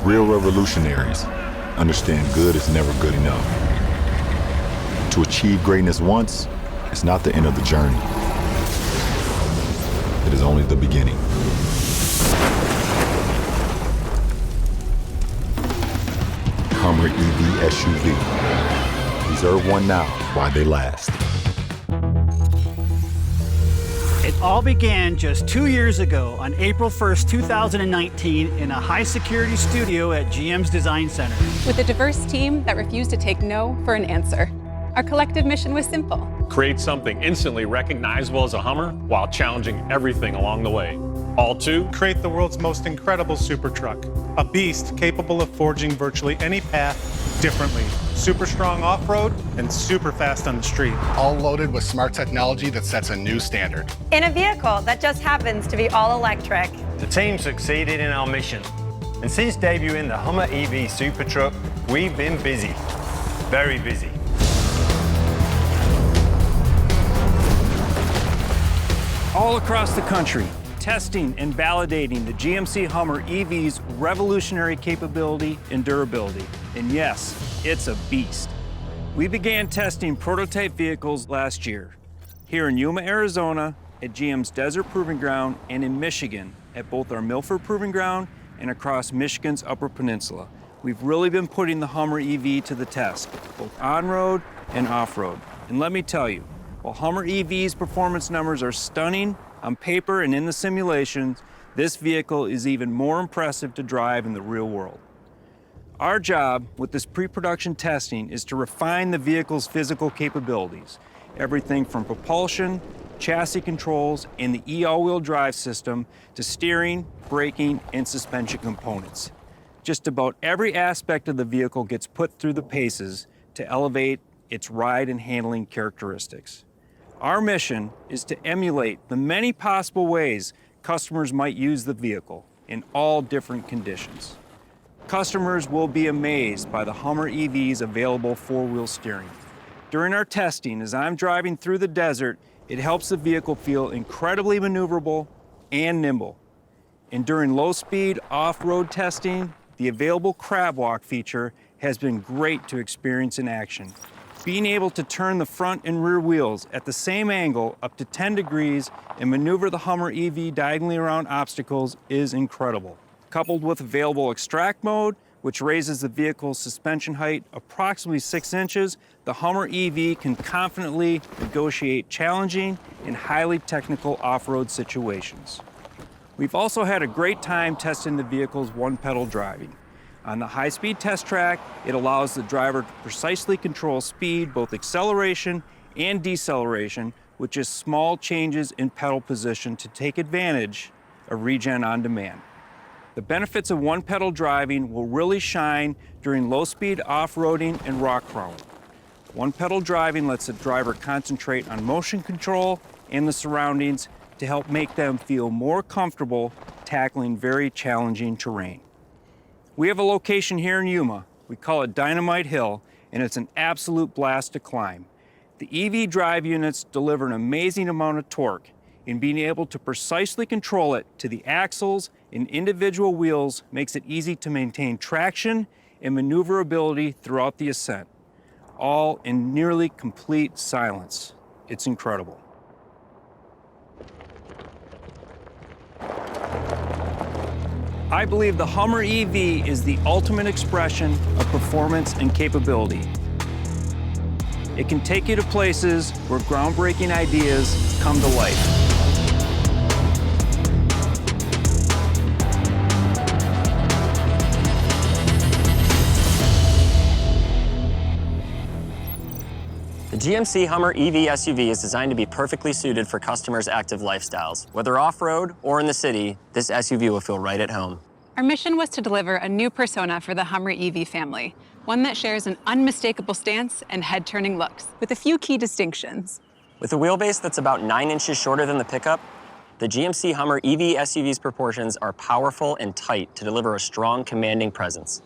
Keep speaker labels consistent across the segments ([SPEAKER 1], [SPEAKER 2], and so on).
[SPEAKER 1] Real revolutionaries understand good is never good enough. To achieve greatness once is not the end of the journey. It is only the beginning. Hummer EV SUV. Reserve one now while they last.
[SPEAKER 2] It all began just 2 years ago on April 1st, 2019 in a high-security studio at GM's Design Center.
[SPEAKER 3] With a diverse team that refused to take no for an answer. Our collective mission was simple.
[SPEAKER 4] Create something instantly recognizable as a Hummer while challenging everything along the way. All to
[SPEAKER 5] create the world's most incredible super truck. A beast capable of forging virtually any path differently. Super strong off-road and super fast on the street.
[SPEAKER 6] All loaded with smart technology that sets a new standard.
[SPEAKER 7] In a vehicle that just happens to be all electric.
[SPEAKER 8] The team succeeded in our mission. And since debuting the Hummer EV Super Truck, we've been busy. Very busy.
[SPEAKER 9] All across the country, testing and validating the GMC HUMMER EV's revolutionary capability and durability. And yes, it's a beast. We began testing prototype vehicles last year, here in Yuma, Arizona, at GM's Desert Proving Ground, and in Michigan, at both our Milford Proving Ground and across Michigan's Upper Peninsula. We've really been putting the HUMMER EV to the test, both on-road and off-road. And let me tell you, while HUMMER EV's performance numbers are stunning on paper and in the simulations, this vehicle is even more impressive to drive in the real world. Our job with this pre-production testing is to refine the vehicle's physical capabilities, everything from propulsion, chassis controls, and the e-all-wheel drive system to steering, braking, and suspension components. Just about every aspect of the vehicle gets put through the paces to elevate its ride and handling characteristics. Our mission is to emulate the many possible ways customers might use the vehicle in all different conditions. Customers will be amazed by the HUMMER EV's available four-wheel steering. During our testing, as I'm driving through the desert, it helps the vehicle feel incredibly maneuverable and nimble. And during low-speed off-road testing, the available crab walk feature has been great to experience in action. Being able to turn the front and rear wheels at the same angle up to 10 degrees and maneuver the HUMMER EV diagonally around obstacles is incredible. Coupled with available extract mode, which raises the vehicle's suspension height approximately 6 inches, the HUMMER EV can confidently negotiate challenging and highly technical off-road situations. We've also had a great time testing the vehicle's one-pedal driving. On the high-speed test track, it allows the driver to precisely control speed, both acceleration and deceleration, with just small changes in pedal position to take advantage of regen on demand. The benefits of one-pedal driving will really shine during low-speed off-roading and rock crawling. One-pedal driving lets the driver concentrate on motion control and the surroundings to help make them feel more comfortable tackling very challenging terrain. We have a location here in Yuma. We call it Dynamite Hill, and it's an absolute blast to climb. The EV drive units deliver an amazing amount of torque, and being able to precisely control it to the axles and individual wheels makes it easy to maintain traction and maneuverability throughout the ascent, all in nearly complete silence. It's incredible. I believe the HUMMER EV is the ultimate expression of performance and capability. It can take you to places where groundbreaking ideas come to life.
[SPEAKER 10] The GMC HUMMER EV SUV is designed to be perfectly suited for customers' active lifestyles. Whether off-road or in the city, this SUV will feel right at home.
[SPEAKER 3] Our mission was to deliver a new persona for the HUMMER EV family, one that shares an unmistakable stance and head-turning looks, with a few key distinctions.
[SPEAKER 10] With a wheelbase that's about 9 inches shorter than the pickup, the GMC HUMMER EV SUV's proportions are powerful and tight to deliver a strong, commanding presence.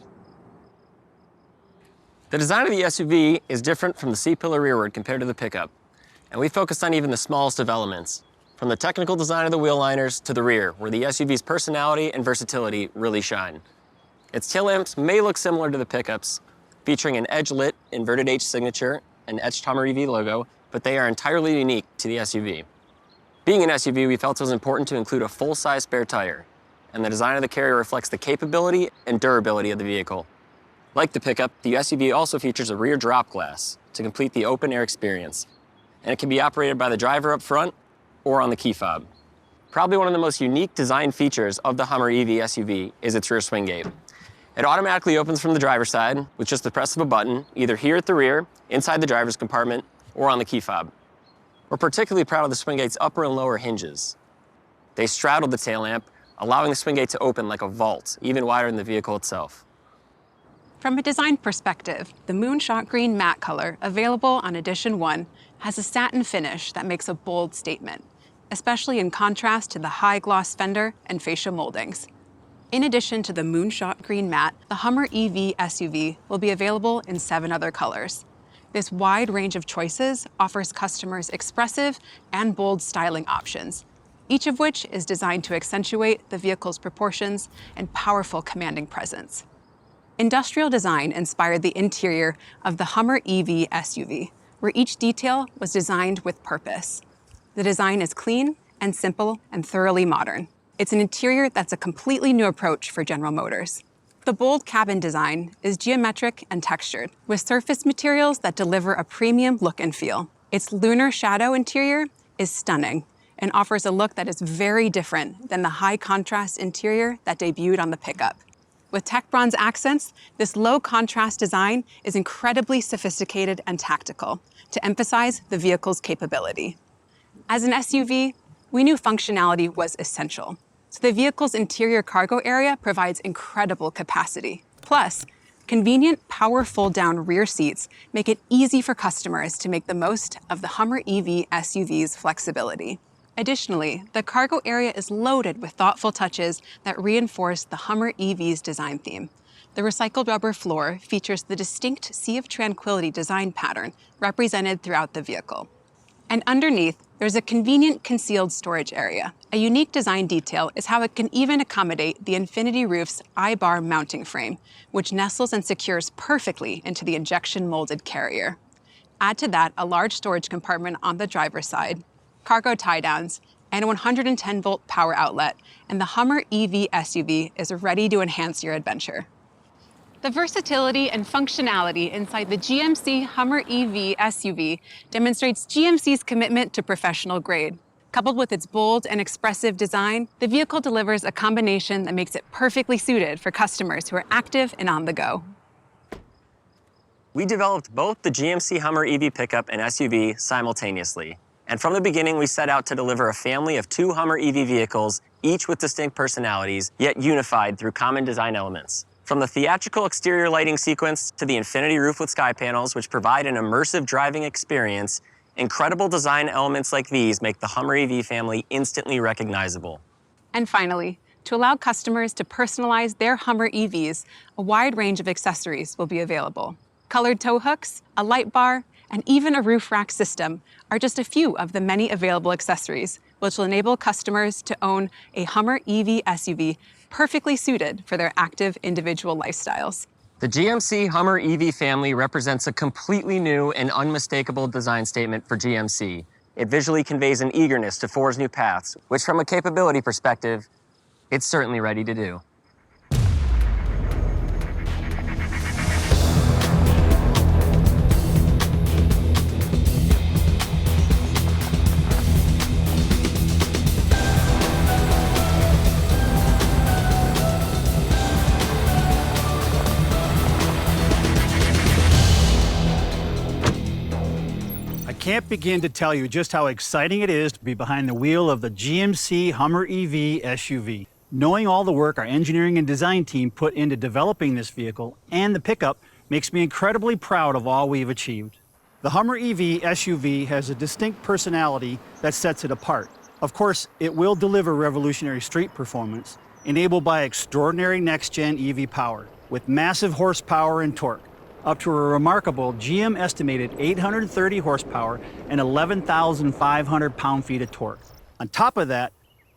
[SPEAKER 10] The design of the SUV is different from the C-pillar rearward compared to the pickup, and we focused on even the smallest of elements, from the technical design of the wheel liners to the rear, where the SUV's personality and versatility really shine. Its tail lamps may look similar to the pickups, featuring an edge-lit inverted H signature and etched Hummer EV logo, but they are entirely unique to the SUV. Being an SUV, we felt it was important to include a full-size spare tire, and the design of the carrier reflects the capability and durability of the vehicle. Like the pickup, the SUV also features a rear drop glass to complete the open-air experience, and it can be operated by the driver up front or on the key fob. Probably one of the most unique design features of the Hummer EV SUV is its rear swing gate. It automatically opens from the driver's side with just the press of a button, either here at the rear, inside the driver's compartment, or on the key fob. We're particularly proud of the swing gate's upper and lower hinges. They straddle the tail lamp, allowing the swing gate to open like a vault, even wider than the vehicle itself.
[SPEAKER 3] From a design perspective, the Moonshot Green matte color, available on Edition 1, has a satin finish that makes a bold statement, especially in contrast to the high-gloss fender and fascia moldings. In addition to the Moonshot Green matte, the Hummer EV SUV will be available in 7 other colors. This wide range of choices offers customers expressive and bold styling options, each of which is designed to accentuate the vehicle's proportions and powerful commanding presence. Industrial design inspired the interior of the Hummer EV SUV, where each detail was designed with purpose. The design is clean and simple and thoroughly modern. It's an interior that's a completely new approach for General Motors. The bold cabin design is geometric and textured, with surface materials that deliver a premium look and feel. Its lunar shadow interior is stunning and offers a look that is very different than the high-contrast interior that debuted on the pickup. With tech bronze accents, this low-contrast design is incredibly sophisticated and tactical to emphasize the vehicle's capability. As an SUV, we knew functionality was essential, so the vehicle's interior cargo area provides incredible capacity. Plus, convenient power fold-down rear seats make it easy for customers to make the most of the Hummer EV SUV's flexibility. Additionally, the cargo area is loaded with thoughtful touches that reinforce the Hummer EV's design theme. The recycled rubber floor features the distinct Sea of Tranquility design pattern represented throughout the vehicle. And underneath, there's a convenient concealed storage area. A unique design detail is how it can even accommodate the Infinity Roof's I-bar mounting frame, which nestles and secures perfectly into the injection-molded carrier. Add to that a large storage compartment on the driver's side, cargo tie-downs, and a 110-volt power outlet, and the Hummer EV SUV is ready to enhance your adventure. The versatility and functionality inside the GMC Hummer EV SUV demonstrates GMC's commitment to professional grade. Coupled with its bold and expressive design, the vehicle delivers a combination that makes it perfectly suited for customers who are active and on the go.
[SPEAKER 10] We developed both the GMC Hummer EV pickup and SUV simultaneously. And from the beginning, we set out to deliver a family of 2 Hummer EV vehicles, each with distinct personalities, yet unified through common design elements. From the theatrical exterior lighting sequence to the infinity roof with sky panels, which provide an immersive driving experience, incredible design elements like these make the Hummer EV family instantly recognizable.
[SPEAKER 3] And finally, to allow customers to personalize their Hummer EVs, a wide range of accessories will be available. Colored tow hooks, a light bar, and even a roof rack system are just a few of the many available accessories, which will enable customers to own a Hummer EV SUV perfectly suited for their active individual lifestyles.
[SPEAKER 10] The GMC Hummer EV family represents a completely new and unmistakable design statement for GMC. It visually conveys an eagerness to forge new paths, which from a capability perspective, it's certainly ready to do.
[SPEAKER 2] I can't begin to tell you just how exciting it is to be behind the wheel of the GMC Hummer EV SUV. Knowing all the work our engineering and design team put into developing this vehicle and the pickup makes me incredibly proud of all we've achieved. The Hummer EV SUV has a distinct personality that sets it apart. Of course, it will deliver revolutionary street performance, enabled by extraordinary next-gen EV power, with massive horsepower and torque, up to a remarkable GM estimated 830 horsepower and 11,500 pound-feet of torque. On top of that,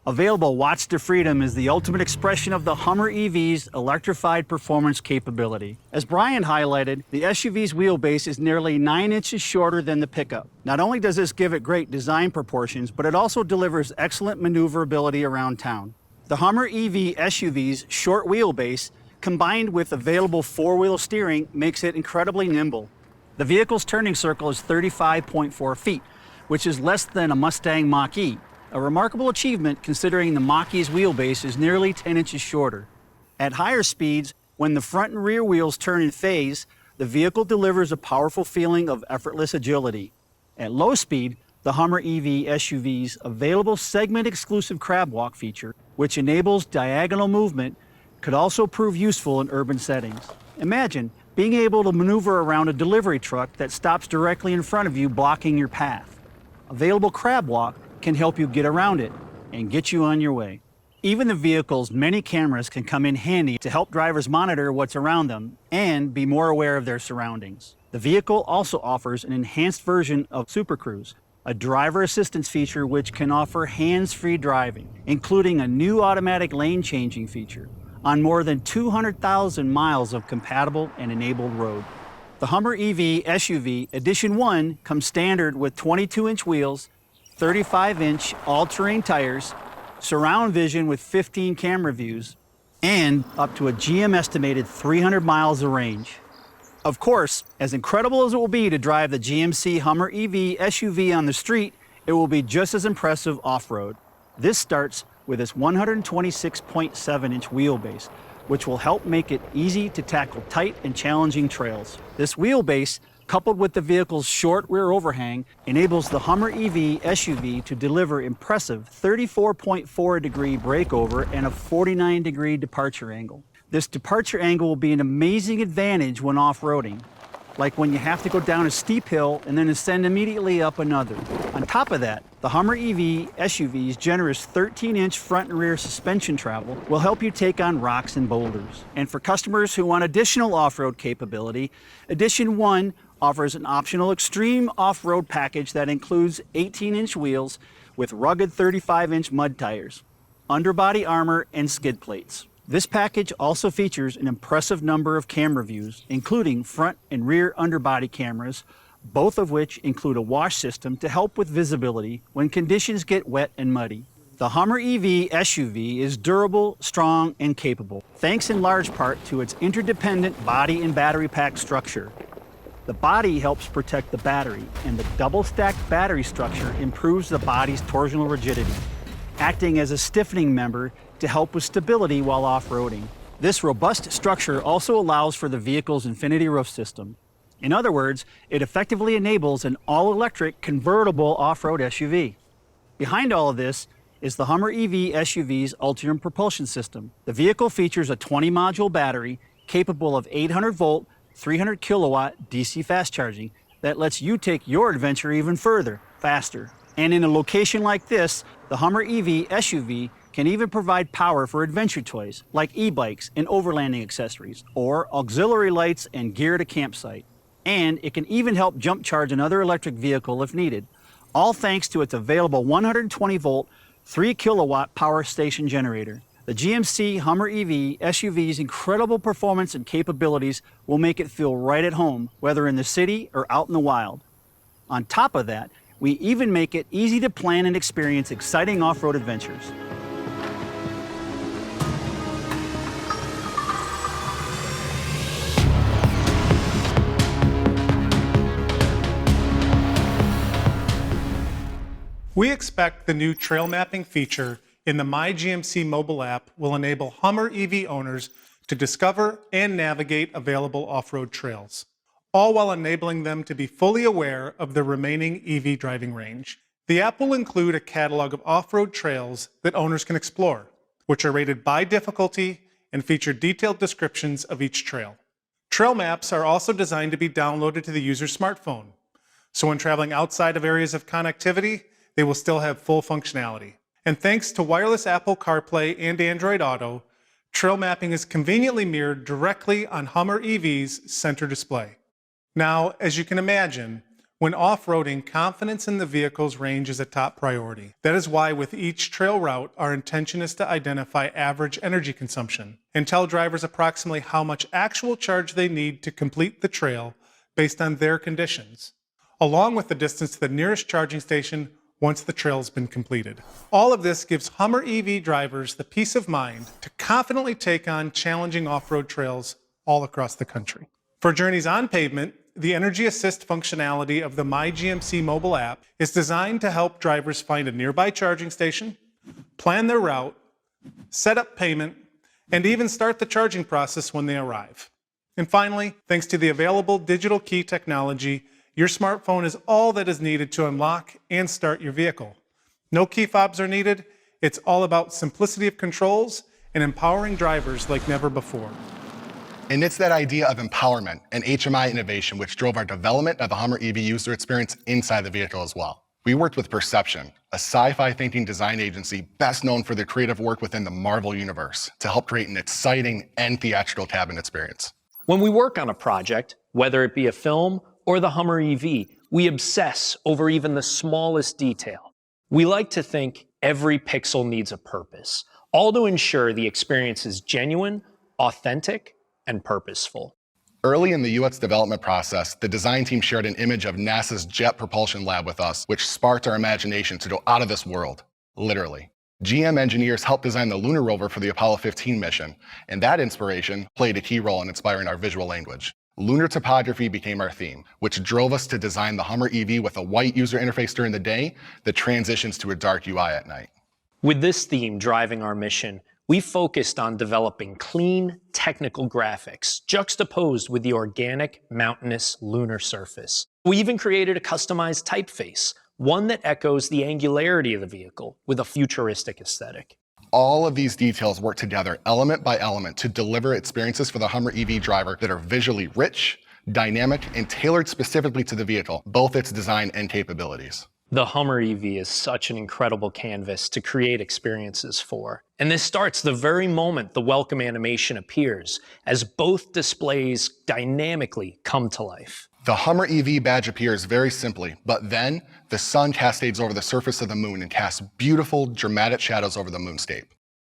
[SPEAKER 2] Available Watch to Freedom is the ultimate expression of the Hummer EV's electrified performance capability. As Brian highlighted, the SUV's wheelbase is nearly 9 inches shorter than the pickup. Not only does this give it great design proportions, but it also delivers excellent maneuverability around town. The Hummer EV SUV's short wheelbase, combined with available four-wheel steering, makes it incredibly nimble. The vehicle's turning circle is 35.4 feet, which is less than a Mustang Mach-E. A remarkable achievement considering the Mach-E's wheelbase is nearly 10 inches shorter. At higher speeds, when the front and rear wheels turn in phase, the vehicle delivers a powerful feeling of effortless agility. At low speed, the Hummer EV SUV's available segment-exclusive crab walk feature, which enables diagonal movement, could also prove useful in urban settings. Imagine being able to maneuver around a delivery truck that stops directly in front of you, blocking your path. Available crab walk can help you get around it and get you on your way. Even the vehicle's many cameras can come in handy to help drivers monitor what's around them and be more aware of their surroundings. The vehicle also offers an enhanced version of Super Cruise, a driver assistance feature which can offer hands-free driving, including a new automatic lane changing feature on more than 200,000 miles of compatible and enabled road. The Hummer EV SUV Edition 1 comes standard with 22-inch wheels, 35-inch all-terrain tires, surround vision with 15 camera views, and up to a GM estimated 300 miles of range. Of course, as incredible as it will be to drive the GMC HUMMER EV SUV on the street, it will be just as impressive off-road. This starts with its 126.7-inch wheelbase, which will help make it easy to tackle tight and challenging trails. This wheelbase, coupled with the vehicle's short rear overhang, enables the Hummer EV SUV to deliver impressive 34.4-degree breakover and a 49-degree departure angle. This departure angle will be an amazing advantage when off-roading, like when you have to go down a steep hill and then ascend immediately up another. On top of that, the Hummer EV SUV's generous 13-inch front and rear suspension travel will help you take on rocks and boulders. And for customers who want additional off-road capability, Edition 1 offers an optional extreme off-road package that includes 18-inch wheels with rugged 35-inch mud tires, underbody armor, and skid plates. This package also features an impressive number of camera views, including front and rear underbody cameras, both of which include a wash system to help with visibility when conditions get wet and muddy. The Hummer EV SUV is durable, strong, and capable, thanks in large part to its interdependent body and battery pack structure. The body helps protect the battery, and the double-stacked battery structure improves the body's torsional rigidity, acting as a stiffening member to help with stability while off-roading. This robust structure also allows for the vehicle's infinity roof system. In other words, it effectively enables an all-electric convertible off-road SUV. Behind all of this is the Hummer EV SUV's Ultium propulsion system. The vehicle features a 20-module battery capable of 800-volt, 300-kilowatt DC fast charging that lets you take your adventure even further, faster. And in a location like this, the Hummer EV SUV can even provide power for adventure toys like e-bikes and overlanding accessories, or auxiliary lights and gear at a campsite. And it can even help jump charge another electric vehicle if needed, all thanks to its available 120-volt, 3-kilowatt power station generator. The GMC HUMMER EV SUV's incredible performance and capabilities will make it feel right at home, whether in the city or out in the wild. On top of that, we even make it easy to plan and experience exciting off-road adventures.
[SPEAKER 5] We expect the new trail mapping feature in the My GMC mobile app will enable Hummer EV owners to discover and navigate available off-road trails, all while enabling them to be fully aware of the remaining EV driving range. The app will include a catalog of off-road trails that owners can explore, which are rated by difficulty and feature detailed descriptions of each trail. Trail maps are also designed to be downloaded to the user's smartphone, so when traveling outside of areas of connectivity, they will still have full functionality. And thanks to wireless Apple CarPlay and Android Auto, trail mapping is conveniently mirrored directly on Hummer EV's center display. Now, as you can imagine, When off-roading, confidence in the vehicle's range is a top priority. That is why with each trail route, our intention is to identify average energy consumption and tell drivers approximately how much actual charge they need to complete the trail based on their conditions, along with the distance to the nearest charging station once the trail has been completed. All of this gives Hummer EV drivers the peace of mind to confidently take on challenging off-road trails all across the country. For journeys on pavement, the Energy Assist functionality of the My GMC mobile app is designed to help drivers find a nearby charging station, plan their route, set up payment, and even start the charging process when they arrive. And finally, thanks to the available digital key technology, your smartphone is all that is needed to unlock and start your vehicle. No key fobs are needed. It's all about simplicity of controls and empowering drivers like never before.
[SPEAKER 6] And it's that idea of empowerment and HMI innovation which drove our development of the Hummer EV user experience inside the vehicle as well. We worked with Perception, a sci-fi thinking design agency best known for their creative work within the Marvel universe, to help create an exciting and theatrical cabin experience.
[SPEAKER 11] When we work on a project, whether it be a film or the Hummer EV, we obsess over even the smallest detail. We like to think every pixel needs a purpose, all to ensure the experience is genuine, authentic, and purposeful.
[SPEAKER 6] Early in the UX development process, the design team shared an image of NASA's Jet Propulsion Lab with us, which sparked our imagination to go out of this world, literally. GM engineers helped design the lunar rover for the Apollo 15 mission, and that inspiration played a key role in inspiring our visual language. Lunar topography became our theme, which drove us to design the Hummer EV with a white user interface during the day that transitions to a dark UI at night.
[SPEAKER 11] With this theme driving our mission, we focused on developing clean, technical graphics, juxtaposed with the organic, mountainous lunar surface. We even created a customized typeface, one that echoes the angularity of the vehicle with a futuristic aesthetic.
[SPEAKER 6] All of these details work together element by element to deliver experiences for the Hummer EV driver that are visually rich, dynamic, and tailored specifically to the vehicle, both its design and capabilities.
[SPEAKER 11] The Hummer EV is such an incredible canvas to create experiences for. And this starts the very moment the welcome animation appears, as both displays dynamically come to life.
[SPEAKER 6] The Hummer EV badge appears very simply, but then the sun cascades over the surface of the moon and casts beautiful, dramatic shadows over the moonscape.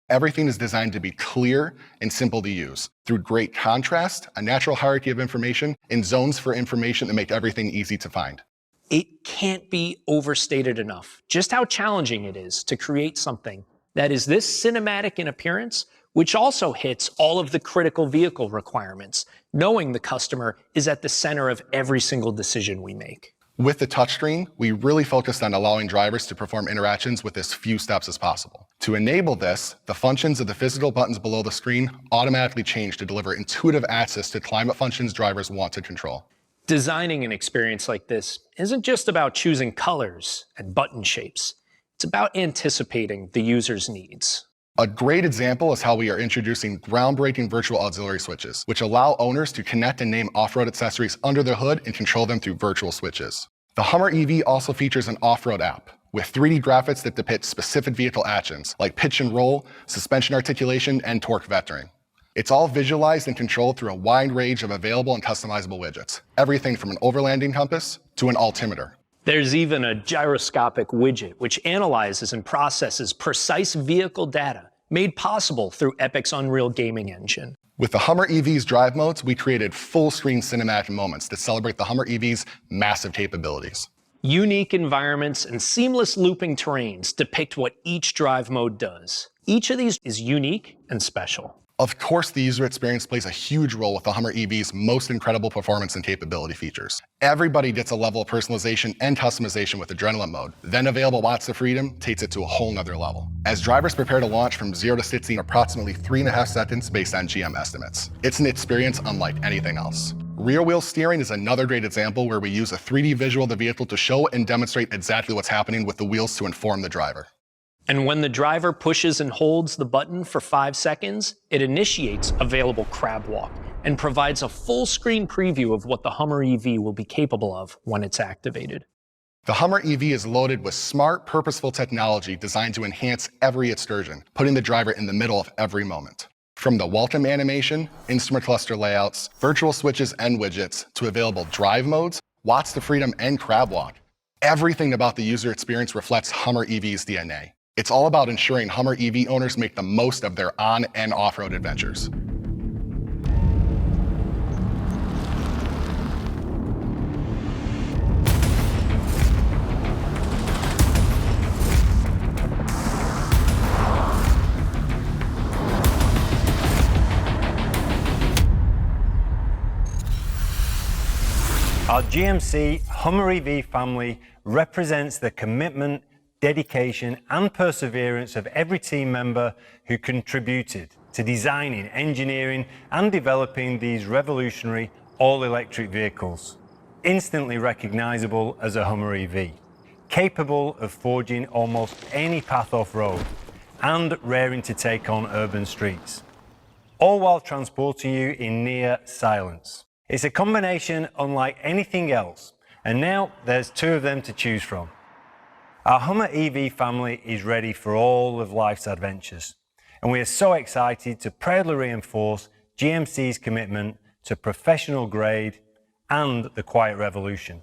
[SPEAKER 6] Everything is designed to be clear and simple to use, through great contrast, a natural hierarchy of information, and zones for information that make everything easy to find.
[SPEAKER 11] It can't be overstated enough just how challenging it is to create something that is this cinematic in appearance, which also hits all of the critical vehicle requirements, knowing the customer is at the center of every single decision we make.
[SPEAKER 6] With the touchscreen, we really focused on allowing drivers to perform interactions with as few steps as possible. To enable this, the functions of the physical buttons below the screen automatically change to deliver intuitive access to climate functions drivers want to control.
[SPEAKER 11] Designing an experience like this isn't just about choosing colors and button shapes. It's about anticipating the user's needs.
[SPEAKER 6] A great example is how we are introducing groundbreaking virtual auxiliary switches, which allow owners to connect and name off-road accessories under the hood and control them through virtual switches. The Hummer EV also features an off-road app with 3D graphics that depict specific vehicle actions like pitch and roll, suspension articulation, and torque vectoring. It's all visualized and controlled through a wide range of available and customizable widgets, everything from an overlanding compass to an altimeter.
[SPEAKER 11] There's even a gyroscopic widget which analyzes and processes precise vehicle data made possible through Epic's Unreal gaming engine.
[SPEAKER 6] With the Hummer EV's drive modes, we created full-screen cinematic moments that celebrate the Hummer EV's massive capabilities.
[SPEAKER 11] Unique environments and seamless looping terrains depict what each drive mode does. Each of these is unique and special.
[SPEAKER 6] Of course, the user experience plays a huge role with the Hummer EV's most incredible performance and capability features. Everybody gets a level of personalization and customization with Adrenaline mode. Then available Watts of Freedom takes it to a whole nother level, as drivers prepare to launch from 0 to 60 in approximately 3.5 seconds based on GM estimates. It's an experience unlike anything else. Rear wheel steering is another great example where we use a 3D visual of the vehicle to show and demonstrate exactly what's happening with the wheels to inform the driver.
[SPEAKER 11] And when the driver pushes and holds the button for 5 seconds, it initiates available crab walk and provides a full screen preview of what the Hummer EV will be capable of when it's activated.
[SPEAKER 6] The Hummer EV is loaded with smart, purposeful technology designed to enhance every excursion, putting the driver in the middle of every moment. From the welcome animation, instrument cluster layouts, virtual switches and widgets, to available drive modes, Watts to Freedom, and Crab Walk. Everything about the user experience reflects Hummer EV's DNA. It's all about ensuring Hummer EV owners make the most of their on- and off-road adventures.
[SPEAKER 8] Our GMC HUMMER EV family represents the commitment, dedication, and perseverance of every team member who contributed to designing, engineering, and developing these revolutionary all-electric vehicles. Instantly recognizable as a Hummer EV, capable of forging almost any path off-road, and raring to take on urban streets, all while transporting you in near silence. It's a combination unlike anything else, and now there's two of them to choose from. Our Hummer EV family is ready for all of life's adventures, and we are so excited to proudly reinforce GMC's commitment to professional grade and the quiet revolution.